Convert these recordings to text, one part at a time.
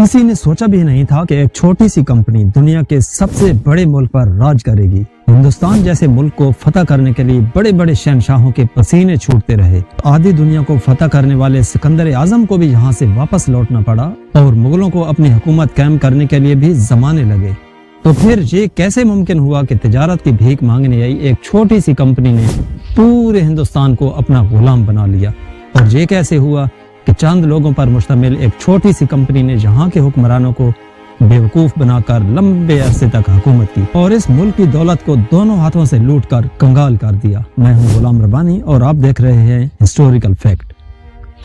किसी ने सोचा भी नहीं था कि एक छोटी सी कंपनी दुनिया के सबसे बड़े मुल्क पर राज करेगी। हिंदुस्तान जैसे मुल्क को फतह करने के लिए बड़े बड़े शहनशाहों के पसीने छूटते रहे। आधी दुनिया को फतह करने वाले सिकंदर आजम को भी यहाँ से वापस लौटना पड़ा और मुगलों को अपनी हुकूमत कायम करने के लिए भी जमाने लगे। तो फिर ये कैसे मुमकिन हुआ कि तिजारत की भीख मांगने आई एक छोटी सी कंपनी ने पूरे हिंदुस्तान को अपना गुलाम बना लिया? और ये कैसे हुआ कि चंद लोगों पर मुश्तमिल एक छोटी सी कंपनी ने यहाँ के हुक्मरानों को बेवकूफ बनाकर लंबे अरसे तक हुकूमत की और इस मुल्क की दौलत को दोनों हाथों से लूट कर कंगाल कर दिया? मैं हूँ गुलाम रब्बानी और आप देख रहे हैं हिस्टोरिकल फैक्ट।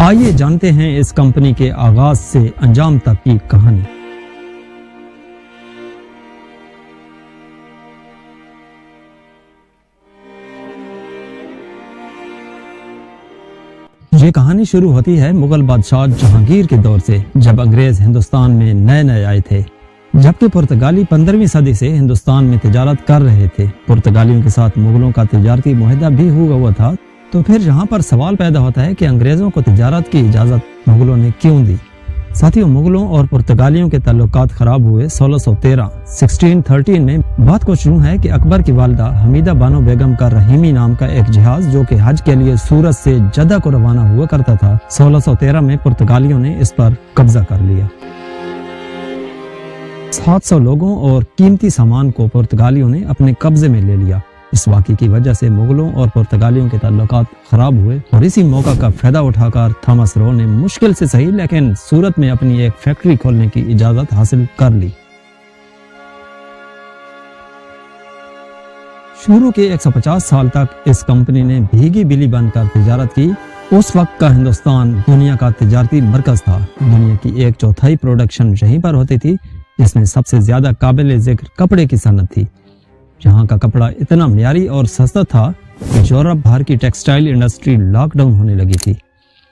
आइए जानते हैं इस कंपनी के आगाज से अंजाम तक की कहानी। ये कहानी शुरू होती है मुगल बादशाह जहांगीर के दौर से, जब अंग्रेज हिंदुस्तान में नए नए आए थे, जबकि पुर्तगाली 15वीं सदी से हिंदुस्तान में तिजारत कर रहे थे। पुर्तगालियों के साथ मुगलों का तिजारती मुआहदा भी हुआ था। तो फिर यहाँ पर सवाल पैदा होता है कि अंग्रेजों को तिजारत की इजाजत मुगलों ने क्यों दी? साथियों, मुगलों और पुर्तगालियों के ताल्लुकात खराब हुए 1613 में। बात कुछ यूं है कि अकबर की वालिदा हमीदा बानो बेगम का रहीमी नाम का एक जहाज जो कि हज के लिए सूरत से जद्दा को रवाना हुआ करता था, 1613 में पुर्तगालियों ने इस पर कब्जा कर लिया। 700 लोगों और कीमती सामान को पुर्तगालियों ने अपने कब्जे में ले लिया। इस वाक़े की वजह से मुगलों और पुर्तगालियों के ताल्लुकात खराब हुए और इसी मौका का फायदा उठाकर थॉमस रो ने मुश्किल से सही लेकिन सूरत में अपनी एक फैक्ट्री खोलने की इजाजत हासिल कर ली। शुरू के 150 साल तक इस कंपनी ने भीगी बिल्ली बनकर तिजारत की। उस वक्त का हिंदुस्तान दुनिया का तिजारती मरकज था। दुनिया की 1/4 प्रोडक्शन यहीं पर होती थी, जिसमें सबसे ज्यादा काबिल जिक्र कपड़े की सनत थी। यहाँ का कपड़ा इतना म्यारी और सस्ता था कि यूरोप भर की टेक्सटाइल इंडस्ट्री लॉकडाउन होने लगी थी।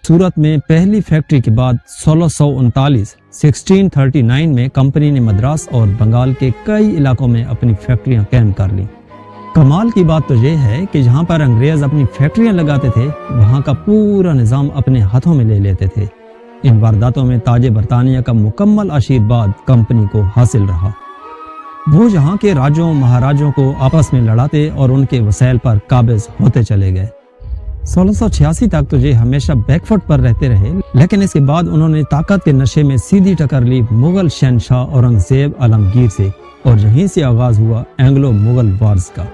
सूरत में पहली फैक्ट्री के बाद 1639 में कंपनी ने मद्रास और बंगाल के कई इलाकों में अपनी फैक्ट्रियां कायम कर ली। कमाल की बात तो यह है कि जहाँ पर अंग्रेज अपनी फैक्ट्रियां लगाते थे, वहाँ का पूरा निजाम अपने हाथों में ले लेते थे। इन वारदातों में ताजे बरतानिया का मुकम्मल आशीर्वाद कंपनी को हासिल रहा। वो यहाँ के राजों महाराजों को आपस में लड़ाते और उनके वसैल पर काबिज होते चले गए। 1686 तक तो ये हमेशा बैकफुट पर रहते रहे, लेकिन इसके बाद उन्होंने ताकत के नशे में सीधी टक्कर ली मुगल शहनशाह औरंगजेब आलमगीर से और यहीं से आगाज हुआ एंग्लो मुगल वार्स का।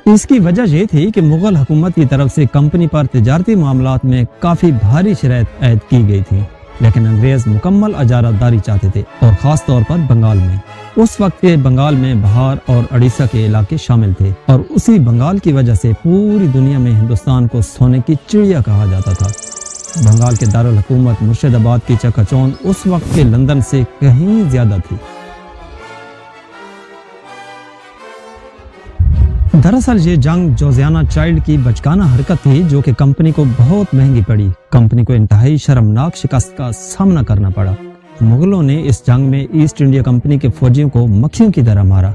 इसकी वजह ये थी कि मुगल हुकूमत की तरफ से कंपनी पर तिजारती मामलात में काफी भारी शराइत आयद की गई थी, लेकिन अंग्रेज मुकम्मल इजारादारी चाहते थे और खास तौर पर बंगाल में। उस वक्त के बंगाल में बहार और उड़ीसा के इलाके शामिल थे और उसी बंगाल की वजह से पूरी दुनिया में हिंदुस्तान को सोने की चिड़िया कहा जाता था। बंगाल के दारुल हुकूमत मुर्शिदाबाद की चकाचौंध उस वक्त के लंदन से कहीं ज्यादा थी। दरअसल ये जंग जोजियाना चाइल्ड की बचकाना हरकत थी जो कि कंपनी को बहुत महंगी पड़ी। कंपनी को इंतहाई शर्मनाक शिकस्त का सामना करना पड़ा। मुगलों ने इस जंग में ईस्ट इंडिया कंपनी के फौजियों को मक्खियों की तरह मारा।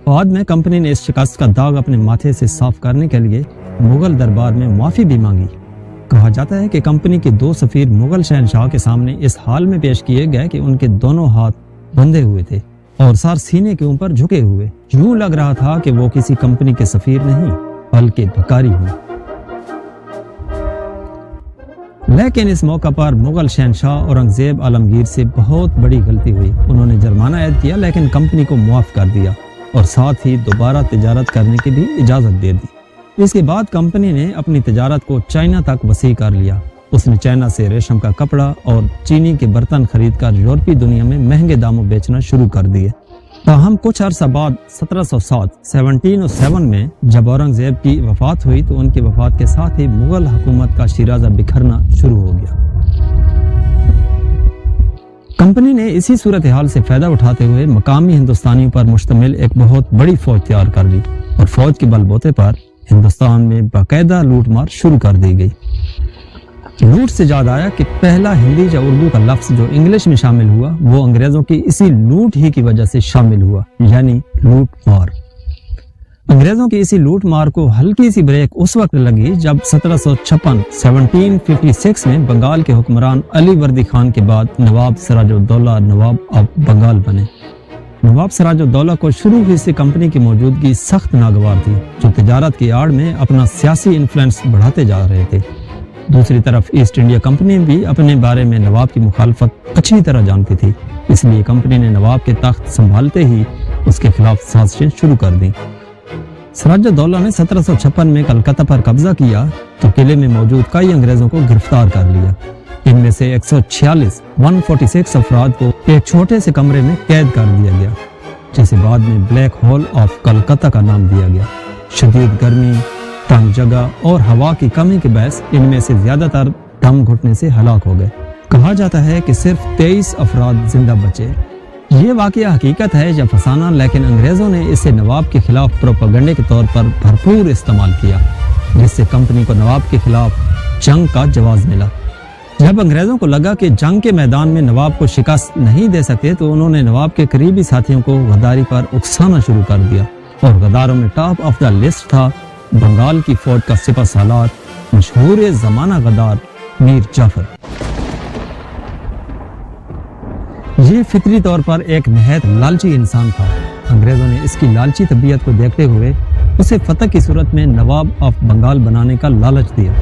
बाद में कंपनी ने इस शिकस्त का दाग अपने माथे से साफ करने के लिए मुगल दरबार में माफी भी मांगी। कहा जाता है कि कंपनी के 2 सफीर मुगल शहनशाह के सामने इस हाल में पेश किए गए कि उनके दोनों हाथ बंधे हुए थे और सर सीने के ऊपर झुके हुए। यूं लग रहा था कि वो किसी कंपनी के सफीर नहीं बल्कि भिखारी हुए। लेकिन इस मौका पर मुगल शहनशाह औरंगजेब आलमगीर से बहुत बड़ी गलती हुई। उन्होंने जुर्माना ऐद किया लेकिन कंपनी को मुआफ कर दिया और साथ ही दोबारा तिजारत करने की भी इजाजत दे दी। इसके बाद कंपनी ने अपनी तिजारत को चाइना तक वसी कर लिया। उसने चाइना से रेशम का कपड़ा और चीनी के बर्तन खरीदकर यूरोपीय दुनिया में महंगे दामों बेचना शुरू कर दिए। ताहम कुछ अरसा बाद 1707 में जब औरंगजेब की वफात हुई तो उनकी वफात के साथ ही मुगल हुकूमत का शिराजा बिखरना शुरू हो गया। कंपनी ने इसी सूरत हाल से फायदा उठाते हुए मकामी हिंदुस्तानियों पर मुश्तमिल एक बहुत बड़ी फौज तैयार कर ली और फौज के बलबूते पर हिंदुस्तान में बाकायदा लूटमार शुरू कर दी गई। लूट से याद आया कि पहला हिंदी या उर्दू का लफ्ज जो इंग्लिश में शामिल हुआ वो अंग्रेजों की इसी लूट ही की वजह से शामिल हुआ, यानी लूट मार। अंग्रेजों की इसी लूट मार को हल्की सी ब्रेक उस वक्त लगी जब 1756 में बंगाल के हुक्मरान अली वर्दी खान के बाद नवाब सिराजुद्दौला नवाब ऑफ बंगाल बने। नवाब सिराजुद्दौला को शुरू ही से कंपनी की मौजूदगी सख्त नागवार थी, जो तिजारत की आड़ में अपना सियासी इन्फ्लुएंस बढ़ाते जा रहे थे। दूसरी तरफ ईस्ट इंडिया कंपनी भी अपने बारे में नवाब की मुखालफत अच्छी तरह जानती थी, इसलिए कंपनी ने नवाब के तख्त संभालते ही उसके खिलाफ साजिशें शुरू कर दी। सिराजुद्दौला ने 1756 में कलकत्ता पर कब्जा किया तो किले में मौजूद कई अंग्रेजों को गिरफ्तार कर लिया। इनमें से 146 अफराद को एक छोटे से कमरे में कैद कर दिया गया, जिसे बाद में ब्लैक होल ऑफ कलकत्ता का नाम दिया गया। शदीद गर्मी, तंग जगह और हवा की कमी के बहस इनमें से ज्यादातर दम घुटने से हलाक हो गए। कहा जाता है कि सिर्फ 23 अफराद जिंदा बचे। ये वाकया हकीकत है या फसाना, लेकिन अंग्रेजों ने इसे नवाब के खिलाफ प्रोपेगेंडे के तौर पर भरपूर इस्तेमाल किया, जिससे कंपनी को नवाब के खिलाफ जंग का जवाब मिला। जब अंग्रेजों को लगा कि जंग के मैदान में नवाब को शिकस्त नहीं दे सकते तो उन्होंने नवाब के करीबी साथियों को गद्दारी पर उकसाना शुरू कर दिया और गद्दारों में टॉप ऑफ द लिस्ट था बंगाल की फौज का सिपह सालार मशहूर जमाना गद्दार मीर जाफर। ये फितरी तौर पर एक निहायत लालची इंसान था। अंग्रेजों ने इसकी लालची तबीयत को देखते हुए उसे फतह की सूरत में नवाब ऑफ बंगाल बनाने का लालच दिया।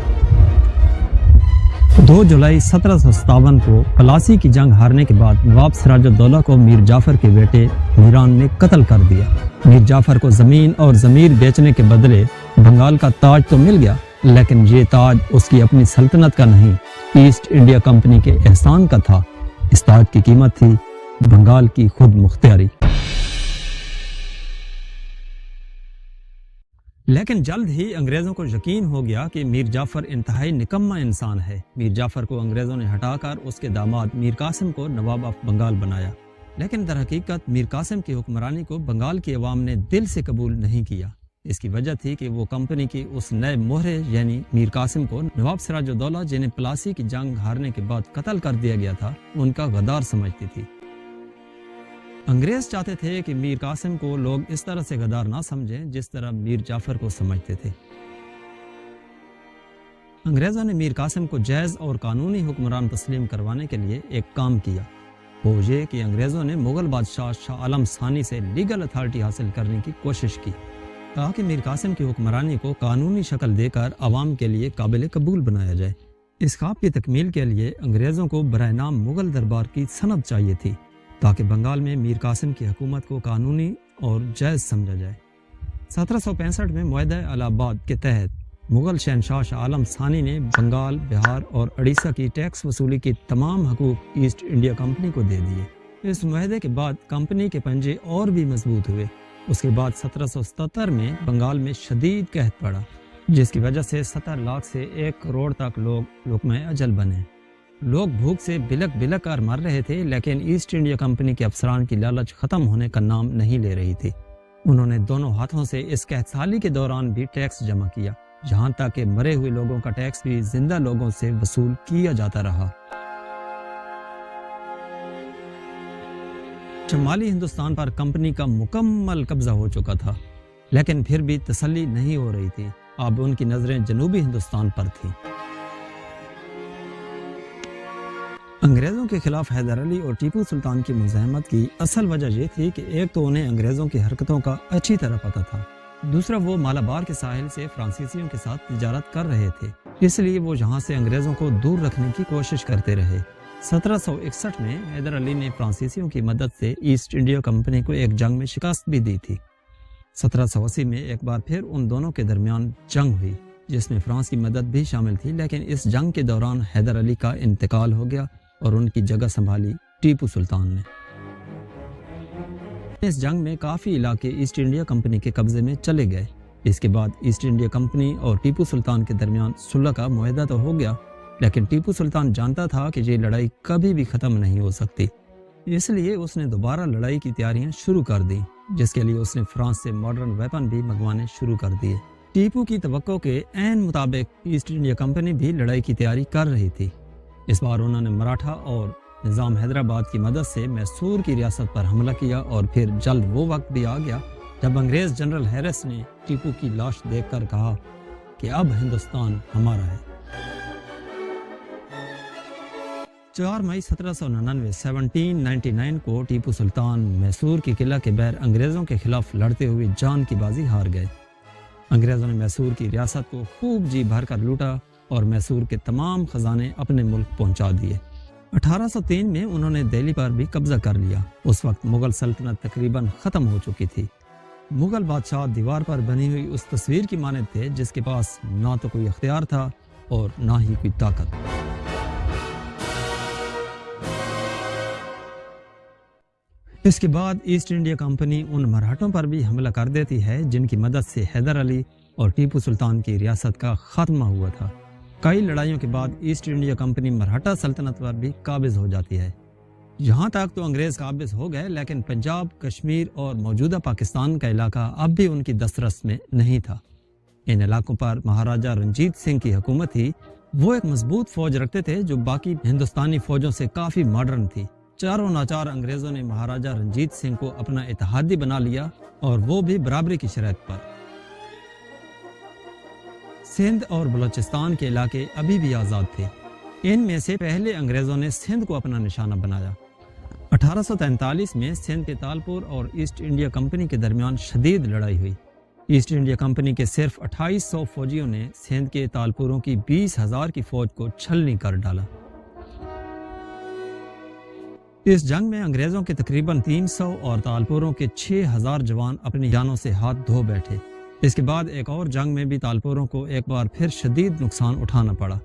2 जुलाई 1757 को प्लासी की जंग हारने के बाद नवाब सिराजुद्दौला को मीर जाफर के बेटे मीरान ने कत्ल कर दिया। मीर जाफर को जमीन और जमीर बेचने के बदले बंगाल का ताज तो मिल गया, लेकिन ये ताज उसकी अपनी सल्तनत का नहीं, ईस्ट इंडिया कंपनी के एहसान का था। इस ताज की कीमत थी बंगाल की खुद मुख्तियारी। लेकिन जल्द ही अंग्रेजों को यकीन हो गया कि मीर जाफर इंतहाई निकम्मा इंसान है। मीर जाफर को अंग्रेजों ने हटाकर उसके दामाद मीर कासिम को नवाब ऑफ बंगाल बनाया, लेकिन दरहकीकत मीर कासिम की हुक्मरानी को बंगाल की अवाम ने दिल से कबूल नहीं किया। इसकी वजह थी कि वो कंपनी की उस नए मोहरे यानी मीर कासिम को नवाब सिराजुद्दौला, जिन्हें प्लासी की जंग हारने के बाद कत्ल कर दिया गया था, उनका गद्दार समझती थी। अंग्रेज चाहते थे कि मीर कासिम को लोग इस तरह से गद्दार ना समझें जिस तरह मीर जाफर को समझते थे। अंग्रेजों ने मीर कासिम को जायज और कानूनी हुक्मरान तस्लीम करवाने के लिए एक काम किया, वो ये कि अंग्रेजों ने मुगल बादशाह शाह आलम सानी से लीगल अथॉरिटी हासिल करने की कोशिश की ताकि मीर कासिम की हुक्मरानी को कानूनी शक्ल देकर अवाम के लिए काबिल कबूल बनाया जाए। इस ख्वाब की तकमील के लिए अंग्रेजों को बराह नाम मुगल दरबार की सनद चाहिए थी ताकि बंगाल में मीर कासिम की हुकूमत को कानूनी और जायज़ समझा जाए। 1765 में मुआहदा इलाहाबाद के तहत मुगल शहनशाह शाह आलम सानी ने बंगाल, बिहार और उड़ीसा की टैक्स वसूली की तमाम हकूक ईस्ट इंडिया कंपनी को दे दिए। इस मुआहदे के बाद कंपनी के पंजे और भी मजबूत हुए। उसके बाद 1777 में बंगाल में शदीद कहत पड़ा, जिसकी वजह से 70 लाख से 1 करोड़ तक लोग लुक़्मा अजल बने। लोग भूख से बिलक बिलक कर मर रहे थे, लेकिन ईस्ट इंडिया कंपनी के अफसरान की लालच ख़त्म होने का नाम नहीं ले रही थी। उन्होंने दोनों हाथों से इस कहत साली के दौरान भी टैक्स जमा किया, जहाँ तक कि मरे हुए लोगों का टैक्स भी जिंदा लोगों से वसूल किया जाता रहा। शमाली हिंदुस्तान पर कंपनी का मुकम्मल कब्जा हो चुका था, लेकिन फिर भी तसल्ली नहीं हो रही थी। अब उनकी नजरें जनूबी हिंदुस्तान पर थीं। अंग्रेजों के खिलाफ हैदर अली और टीपू सुल्तान की मुज़ाहमत की असल वजह यह थी कि एक तो उन्हें अंग्रेजों की हरकतों का अच्छी तरह पता था, दूसरा वो मालाबार के साहिल से फ्रांसीसियों के साथ तिजारत कर रहे थे, इसलिए वो यहाँ से अंग्रेजों को दूर रखने की कोशिश करते रहे। 1761 में हैदर अली ने फ्रांसीसियों की मदद से ईस्ट इंडिया कंपनी को एक जंग में शिकस्त भी दी थी। 1780 में एक बार फिर उन दोनों के दरमियान जंग हुई, जिसमें फ्रांस की मदद भी शामिल थी, लेकिन इस जंग के दौरान हैदर अली का इंतकाल हो गया और उनकी जगह संभाली टीपू सुल्तान ने। इस जंग में काफ़ी इलाके ईस्ट इंडिया कंपनी के कब्जे में चले गए। इसके बाद ईस्ट इंडिया कंपनी और टीपू सुल्तान के दरमियान सुलह का मुआहदा तो हो गया, लेकिन टीपू सुल्तान जानता था कि ये लड़ाई कभी भी ख़त्म नहीं हो सकती, इसलिए उसने दोबारा लड़ाई की तैयारियां शुरू कर दी, जिसके लिए उसने फ्रांस से मॉडर्न वेपन भी मंगवाने शुरू कर दिए। टीपू की तवक्को के ऐन मुताबिक ईस्ट इंडिया कंपनी भी लड़ाई की तैयारी कर रही थी। इस बार उन्होंने मराठा और निज़ाम हैदराबाद की मदद से मैसूर की रियासत पर हमला किया और फिर जल्द वो वक्त भी आ गया جب انگریز جنرل ہیرس نے ٹیپو کی لاش دیکھ کر کہا کہ اب ہندوستان ہمارا ہے۔ 4 مئی 1799 کو ٹیپو سلطان میسور کے قلعہ کے بحر انگریزوں کے خلاف لڑتے ہوئے جان کی بازی ہار گئے۔ انگریزوں نے میسور کی ریاست کو خوب جی بھر کر لوٹا اور میسور کے تمام خزانے اپنے ملک پہنچا دیے۔ 1803 میں انہوں نے دہلی پر بھی قبضہ کر لیا۔ اس وقت مغل سلطنت تقریباً ختم ہو چکی تھی۔ مغل بادشاہ دیوار پر بنی ہوئی اس تصویر کی مانند تھے جس کے پاس نہ تو کوئی اختیار تھا اور نہ ہی کوئی طاقت۔ اس کے بعد ایسٹ انڈیا کمپنی ان مراٹھوں پر بھی حملہ کر دیتی ہے جن کی مدد سے حیدر علی اور ٹیپو سلطان کی ریاست کا خاتمہ ہوا تھا۔ کئی لڑائیوں کے بعد ایسٹ انڈیا کمپنی مراٹھا سلطنت پر بھی قابض ہو جاتی ہے۔ یہاں تک تو انگریز قابض ہو گئے، لیکن پنجاب، کشمیر اور موجودہ پاکستان کا علاقہ اب بھی ان کی دسترس میں نہیں تھا۔ ان علاقوں پر مہاراجہ رنجیت سنگھ کی حکومت تھی۔ وہ ایک مضبوط فوج رکھتے تھے جو باقی ہندوستانی فوجوں سے کافی ماڈرن تھی۔ چاروں ناچار انگریزوں نے مہاراجہ رنجیت سنگھ کو اپنا اتحادی بنا لیا، اور وہ بھی برابری کی شرط پر۔ سندھ اور بلوچستان کے علاقے ابھی بھی آزاد تھے۔ ان میں سے پہلے انگریزوں نے سندھ کو اپنا نشانہ بنایا۔ 1843 میں سندھ کے تالپور اور ایسٹ انڈیا کمپنی کے درمیان شدید لڑائی ہوئی۔ ایسٹ انڈیا کمپنی کے صرف 2800 فوجیوں نے سندھ کے تالپوروں کی 20,000 کی فوج کو چھلنی کر ڈالا۔ اس جنگ میں انگریزوں کے تقریباً 300 اور تالپوروں کے 6,000 جوان اپنی جانوں سے ہاتھ دھو بیٹھے۔ اس کے بعد ایک اور جنگ میں بھی تالپوروں کو ایک بار پھر شدید نقصان اٹھانا پڑا۔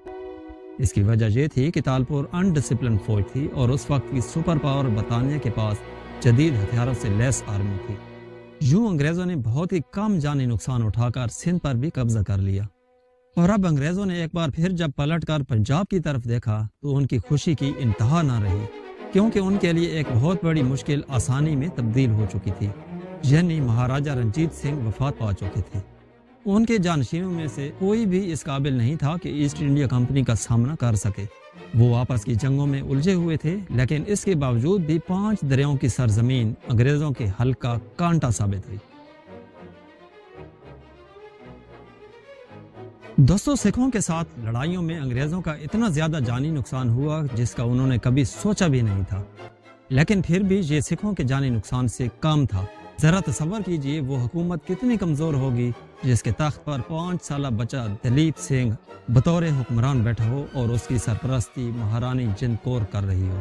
اس کی وجہ یہ تھی کہ تالپور ان ڈسپلن فوج تھی اور اس وقت کی سپر پاور برطانیہ کے پاس جدید ہتھیاروں سے لیس آرمی تھی۔ یوں انگریزوں نے بہت ہی کم جانی نقصان اٹھا کر سندھ پر بھی قبضہ کر لیا۔ اور اب انگریزوں نے ایک بار پھر جب پلٹ کر پنجاب کی طرف دیکھا تو ان کی خوشی کی انتہا نہ رہی، کیونکہ ان کے لیے ایک بہت بڑی مشکل آسانی میں تبدیل ہو چکی تھی، یعنی مہاراجہ رنجیت سنگھ وفات پا چکے تھے۔ ان کے جانشینوں میں سے کوئی بھی اس قابل نہیں تھا کہ ایسٹ انڈیا کمپنی کا سامنا کر سکے۔ وہ آپس کی جنگوں میں الجھے ہوئے تھے، لیکن اس کے باوجود بھی 5 دریاؤں کی سرزمین انگریزوں کے حل کا کانٹا ثابت ہوئی۔ دوستو، سکھوں کے ساتھ لڑائیوں میں انگریزوں کا اتنا زیادہ جانی نقصان ہوا جس کا انہوں نے کبھی سوچا بھی نہیں تھا، لیکن پھر بھی یہ سکھوں کے جانی نقصان سے کم تھا۔ ذرا تصور کیجئے وہ حکومت کتنی کمزور ہوگی جس کے تخت پر 5 سالہ بچہ دلیپ سنگھ بطور حکمران بیٹھا ہو اور اس کی سرپرستی مہارانی جند کور کر رہی ہو۔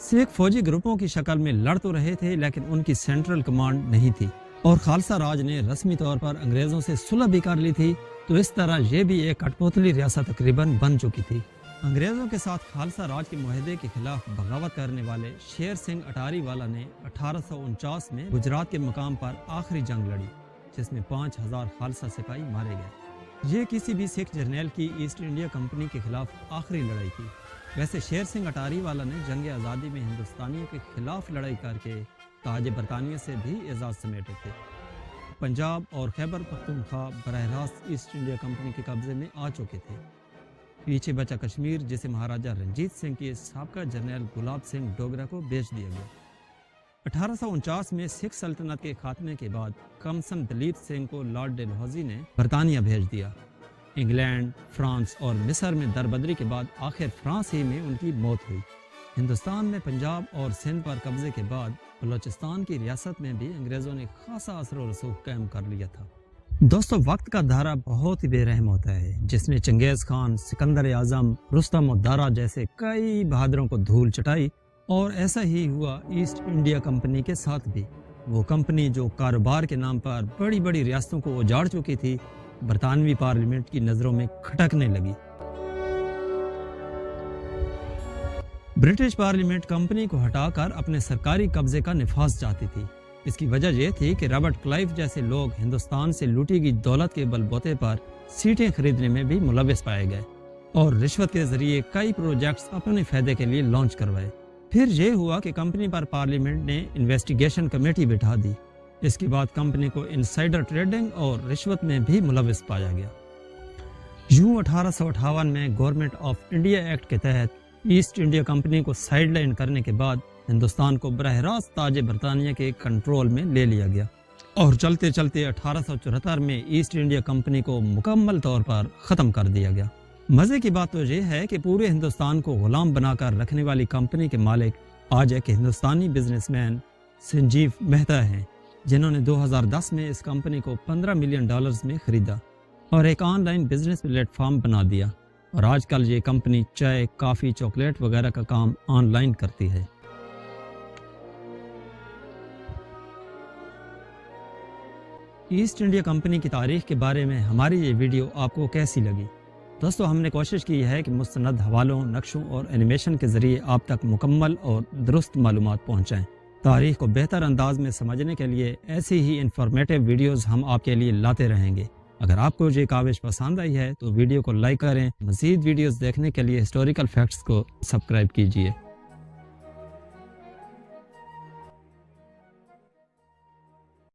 سکھ فوجی گروپوں کی شکل میں لڑ تو رہے تھے، لیکن ان کی سینٹرل کمانڈ نہیں تھی، اور خالصہ راج نے رسمی طور پر انگریزوں سے صلح بھی کر لی تھی، تو اس طرح یہ بھی ایک کٹپوتلی ریاست تقریباً بن چکی تھی۔ انگریزوں کے ساتھ خالصہ راج کے معاہدے کے خلاف بغاوت کرنے والے شیر سنگھ اٹاری والا نے 1849 میں گجرات کے مقام پر آخری جنگ لڑی، جس میں 5000 خالصہ سپاہی مارے گئے۔ یہ کسی بھی سکھ جرنیل کی ایسٹ انڈیا کمپنی کے خلاف آخری لڑائی تھی۔ ویسے شیر سنگھ اٹاری والا نے جنگ آزادی میں ہندوستانیوں کے خلاف لڑائی کر کے تاج برطانیہ سے بھی اعزاز سمیٹے تھے۔ پنجاب اور خیبر پختونخوا براہ راست ایسٹ انڈیا کمپنی کے قبضے میں آ چکے تھے۔ پیچھے بچا کشمیر جسے مہاراجہ رنجیت سنگھ کے سابقہ جرنیل گلاب سنگھ ڈوگرا کو بیچ دیا گیا۔ 1849 میں سکھ سلطنت کے خاتمے کے بعد کمسن دلیپ سنگھ کو لارڈ ڈلہوزی نے برطانیہ بھیج دیا۔ انگلینڈ، فرانس اور مصر میں دربدری کے بعد آخر فرانس ہی میں ان کی موت ہوئی۔ ہندوستان میں پنجاب اور سندھ پر قبضے کے بعد بلوچستان کی ریاست میں بھی انگریزوں نے خاصا اثر و رسوخ قائم کر لیا تھا۔ دوستو، وقت کا دھارا بہت ہی بے رحم ہوتا ہے، جس نے چنگیز خان، سکندر اعظم، رستم و دارا جیسے کئی بہادروں کو دھول چٹائی، اور ایسا ہی ہوا ایسٹ انڈیا کمپنی کے ساتھ بھی۔ وہ کمپنی جو کاروبار کے نام پر بڑی بڑی ریاستوں کو اجاڑ چکی تھی، برطانوی پارلیمنٹ کی نظروں میں کھٹکنے لگی۔ برٹش پارلیمنٹ کمپنی کو ہٹا کر اپنے سرکاری قبضے کا نفاذ چاہتی تھی۔ اس کی وجہ یہ تھی کہ رابرٹ کلائیو جیسے لوگ ہندوستان سے لوٹی گئی دولت کے بل بوتے پر سیٹیں خریدنے میں بھی ملوث پائے گئے، اور رشوت کے ذریعے کئی پروجیکٹس اپنے فائدے کے لیے لانچ کروائے۔ پھر یہ ہوا کہ کمپنی پر پارلیمنٹ نے انویسٹیگیشن کمیٹی بٹھا دی۔ اس کے بعد کمپنی کو انسائیڈر ٹریڈنگ اور رشوت میں بھی ملوث پایا گیا۔ یوں 1858 میں گورنمنٹ آف انڈیا ایکٹ کے تحت ایسٹ انڈیا کمپنی کو سائیڈ لائن کرنے کے بعد ہندوستان کو براہ راست تاج برطانیہ کے کنٹرول میں لے لیا گیا۔ اور چلتے چلتے 1874 میں ایسٹ انڈیا کمپنی کو مکمل طور پر ختم کر دیا گیا۔ مزے کی بات تو یہ ہے کہ پورے ہندوستان کو غلام بنا کر رکھنے والی کمپنی کے مالک آج ایک ہندوستانی بزنس مین سنجیو مہتا ہیں، جنہوں نے 2010 میں اس کمپنی کو $15 ملین میں خریدا اور ایک on line business plate form بنا دیا، اور آج کل یہ کمپنی چائے، کافی، چاکلیٹ وغیرہ کا کام آن لائن کرتی ہے۔ ایسٹ انڈیا کمپنی کی تاریخ کے بارے میں ہماری یہ ویڈیو آپ کو کیسی لگی؟ دوستو، ہم نے کوشش کی ہے کہ مستند حوالوں، نقشوں اور اینیمیشن کے ذریعے آپ تک مکمل اور درست معلومات پہنچائیں۔ تاریخ کو بہتر انداز میں سمجھنے کے لیے ایسی ہی انفارمیٹیو ویڈیوز ہم آپ کے لیے لاتے رہیں گے۔ اگر آپ کو یہ کاوش پسند آئی ہے تو ویڈیو کو لائک کریں۔ مزید ویڈیوز دیکھنے کے لیے ہسٹوریکل فیکٹس کو سبسکرائب کیجیے۔